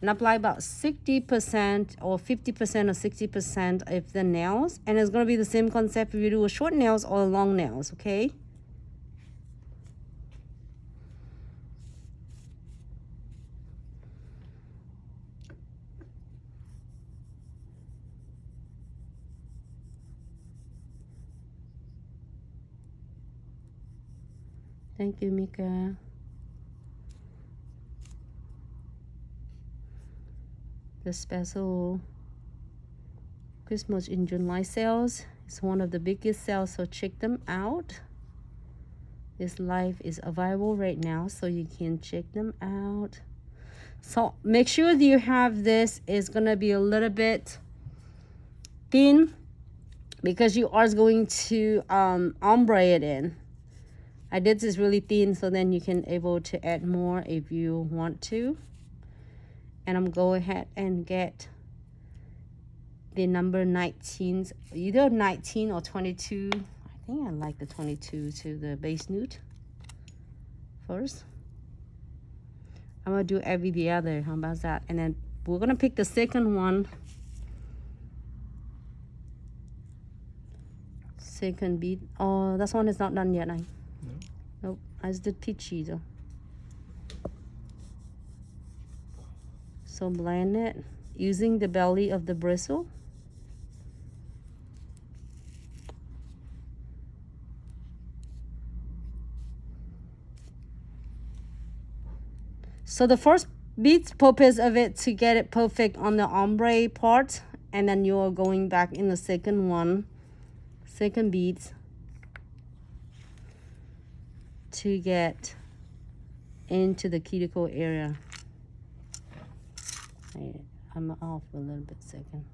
and apply about 60% or 50% or 60% of the nails. And it's going to be the same concept if you do a short nails or long nails, okay? Thank you, Mika. The special Christmas in July sales is one of the biggest sales, so check them out. This live is available right now, so you can check them out. So make sure that you have this. Is gonna be a little bit thin because you are going to ombre it in. I did this really thin, so then you can able to add more if you want to. And I'm go ahead and get the number 19s, either 19 or 22. I think I like the 22 to the base nude first. I'm gonna do every the other. How about that? And then we're gonna pick the second one. Second bead. Oh, that one is not done yet. Nope. I just did peachy though. So blend it using the belly of the bristle. So the first bead purpose of it to get it perfect on the ombre part, and then you're going back in the second one, second bead, to get into the cuticle area. I'm off a little bit second.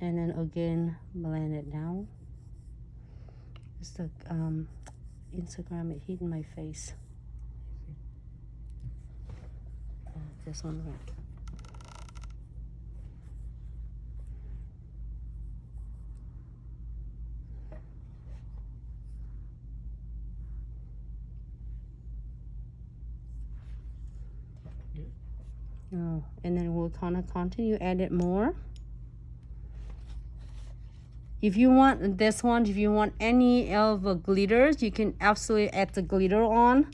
And then again, blend it down. It's the Instagram, it hit in my face. This one right. Oh, and then we'll kind of continue, add it more. If you want this one, if you want any of the glitters, you can absolutely add the glitter on.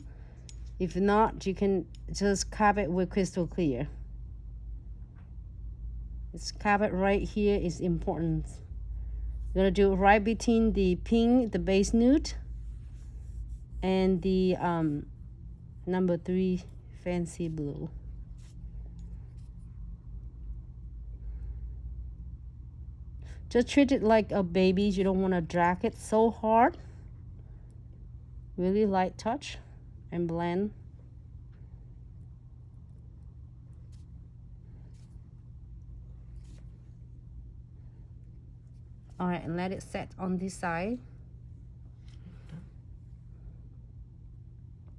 If not, you can just cap it with crystal clear. It's cap it right here is important. You're gonna do it right between the pink, the base nude, and the number 3 fancy blue. Just treat it like a baby. You don't want to drag it so hard. Really light touch and blend. All right, and let it set on this side.